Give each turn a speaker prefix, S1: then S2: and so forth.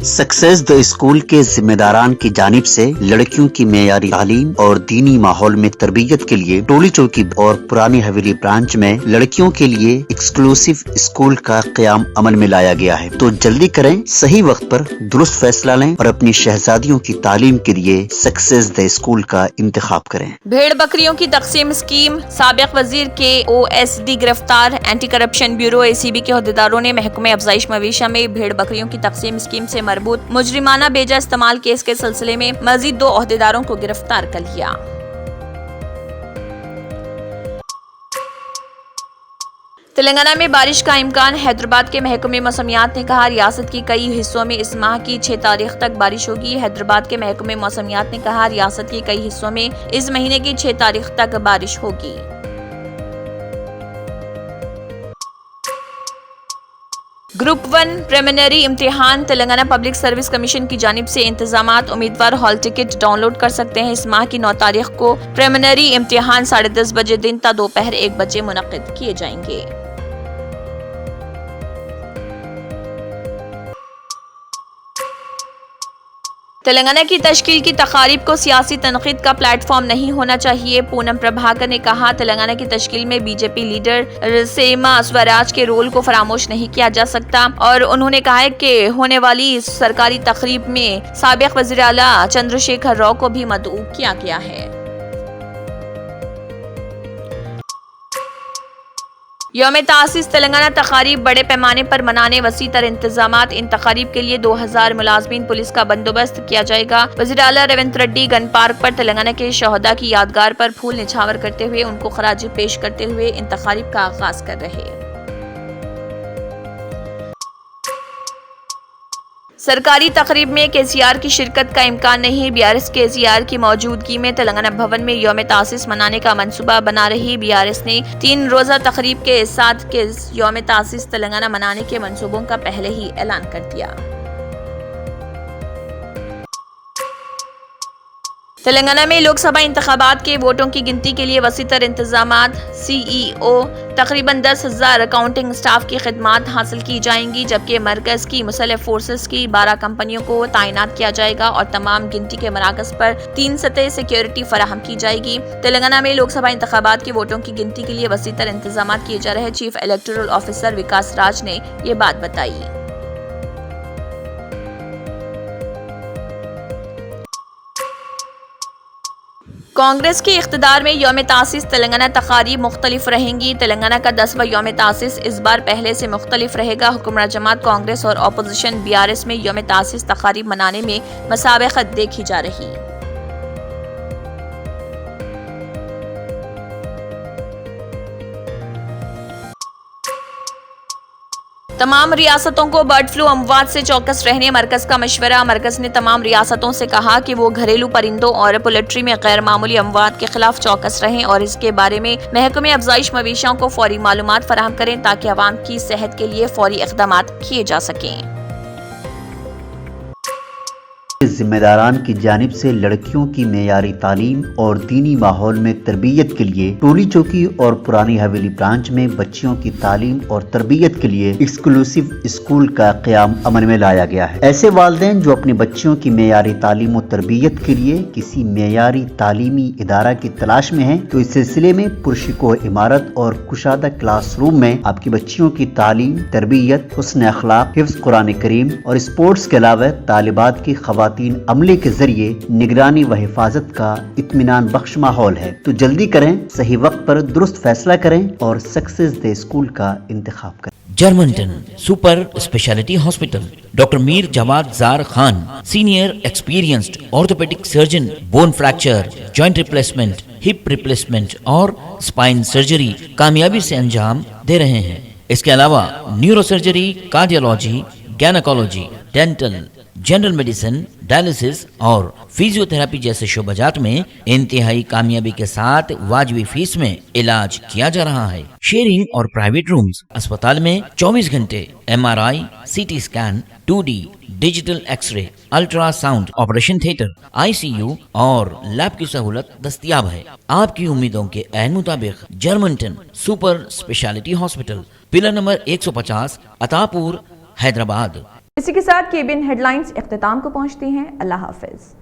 S1: Success the school के जिम्मेदारान की जानिब से लड़कियों की मेयारी तालीम और दीनी माहौल में तरबियत के लिए टोली चौकी और पुरानी हवेली ब्रांच में लड़कियों के लिए एक्सक्लूसिव स्कूल का क़याम अमल में लाया गया है। तो जल्दी करें, सही वक्त पर दुरुस्त फैसला लें और अपनी शहजादियों की तालीम के लिए सक्सेस द स्कूल का इंतखाब करें।
S2: भेड़ बकरियों की तकसीम स्कीम, साबिक वजीर के OSD गिरफ्तार। एंटी करप्शन ब्यूरो ACB के अहदेदारों ने महकमे अफजाइश मवेशिया में भेड़ बकरियों की तकसीम स्कीम से मरबूत मुजरिमाना बेजा इस्तेमाल केस के सिलसिले में मजीद 2 अहदेदारों को गिरफ्तार कर लिया। तेलंगाना में बारिश का इम्कान। हैदराबाद के महकमे मौसमियात ने कहा, रियासत की कई हिस्सों में इस माह की 6 तारीख तक बारिश होगी। हैदराबाद के महकमे मौसमियात ने कहा, रियासत के कई हिस्सों में इस महीने की 6 तारीख तक बारिश होगी। ग्रुप 1 प्रीलिमिनरी इम्तिहान। तेलंगाना पब्लिक सर्विस कमीशन की जानिब से इंतजामात। उम्मीदवार हॉल टिकट डाउनलोड कर सकते हैं। इस माह की 9 तारीख को प्रीलिमिनरी इम्तिहान 10:30 बजे दिन ता दोपहर 1 बजे मुनक्किद किए जाएंगे। तेलंगाना की तश्कील की तकारीब को सियासी तनकीद का प्लेटफॉर्म नहीं होना चाहिए। पूनम प्रभाकर ने कहा, तेलंगाना की तश्कील में बीजेपी लीडर सुषमा स्वराज के रोल को फरामोश नहीं किया जा सकता और उन्होंने कहा है कि होने वाली सरकारी तकरीब में साबिक वज़ीर आला चंद्रशेखर राव को भी मदऊ किया गया है। यौम तासीस तेलंगाना तकारीब बड़े पैमाने पर मनाने वसी तर इंतजामात। इन तकारीब के लिए 2000 मुलाजमीन पुलिस का बंदोबस्त किया जाएगा। वज़ीर आला रेवंत रेड्डी गन पार्क पर तेलंगाना के शहदा की यादगार पर फूल निछावर करते हुए उनको खराज पेश करते हुए इन तकारीब का आगाज कर रहे। सरकारी तकरीब में KCR की शिरकत का इम्कान नहीं। BRS KCR की मौजूदगी में तेलंगाना भवन में यौम तासीस मनाने का मंसूबा बना रही। BRS ने 3 रोजा तकरीब के साथ के यौम तासीस तेलंगाना मनाने के मंसूबों का पहले ही ऐलान कर दिया। तेलंगाना में लोकसभा इंतखाबात के वोटों की गिनती के लिए वसीतर इंतजामात। CEO तकरीबन 10,000 काउंटिंग स्टाफ की खिदमात हासिल की जाएंगी, जबकि मरकज की मुसल्ह फोर्सेस की 12 कंपनियों को तैनात किया जाएगा और तमाम गिनती के मराकज पर 3 सतह सिक्योरिटी फराहम की जाएगी। तेलंगाना में लोकसभा इंतखाबात के वोटों की गिनती के लिए वसीतर इंतजामात किए जा रहे। चीफ इलेक्टोरल ऑफिसर विकास राज ने ये बात बताई। कांग्रेस के इख्तिदार में यौम तासीस तेलंगाना तकारीब मुख्तलिफ रहेंगी। तेलंगाना का 10वां यौम तासीस इस बार पहले से मुख्तलिफ रहेगा। हुक्मरान जमात कांग्रेस और अपोजिशन BRS में यौम तासीस तकारीब मनाने में मुसाबकत देखी जा रही। तमाम रियासतों को बर्ड फ्लू अमवात से चौकस रहने मरकज का मशवरा। मरकज ने तमाम रियासतों से कहा कि वो घरेलू परिंदों और पोल्ट्री में गैर मामूली अमवात के खिलाफ चौकस रहें और इसके बारे में महकमे अफजाइश मवेशियों को फौरी मालूमात फराहम करें ताकि अवाम की सेहत के लिए फौरी इक़दाम किए जा सकें।
S1: जिम्मेदारान की जानिब से लड़कियों की मेयारी तालीम और दीनी माहौल में तरबियत के लिए टोली चौकी और पुरानी हवेली ब्रांच में बच्चियों की तालीम और तरबियत के लिए एक्सक्लूसिव स्कूल का क़याम अमल में लाया गया है। ऐसे वालिदैन जो अपनी बच्चियों की मेयारी तालीम और तरबियत के लिए किसी मेयारी तालीमी इदारा की तलाश में हैं, तो इस सिलसिले में पुरशिको इमारत और कुशादा क्लासरूम में आपकी बच्चियों की तालीम, तरबियत, हुस्न अखलाक, हिफ्ज़ कुरान करीम और स्पोर्ट्स के अलावा तालिबात की खवातीन अमले के जरिए निगरानी व हिफाजत का इत्मीनान बख्श माहौल है। तो जल्दी करें, सही वक्त पर दुरुस्त फैसला करें और सक्सेस द स्कूल का इंतखाब करें।
S3: जर्मनटन super speciality hospital, doctor Mir Jawad Zar Khan, senior experienced orthopaedic surgeon, bone fracture, joint replacement, hip replacement और स्पाइन सर्जरी कामयाबी से अंजाम दे रहे हैं। इसके अलावा neuro surgery, cardiology, gynaecology, dental, general medicine, dialysis और फिजियोथेरेपी जैसे शोबाजात में इंतहाई कामयाबी के साथ वाजिबी फीस में इलाज किया जा रहा है। शेयरिंग और प्राइवेट रूम्स। अस्पताल में 24 घंटे MRI, CT scan, 2D digital x ray, ultrasound, operation theatre, ICU और लैब की सहूलत दस्तयाब है। आपकी उम्मीदों के ऐन मुताबिक जर्मनटन super speciality hospital, pillar number 150, Attapur, Hyderabad.
S4: اسی کے ساتھ KBN ہیڈ لائنز اختتام کو پہنچتی ہیں۔ اللہ حافظ۔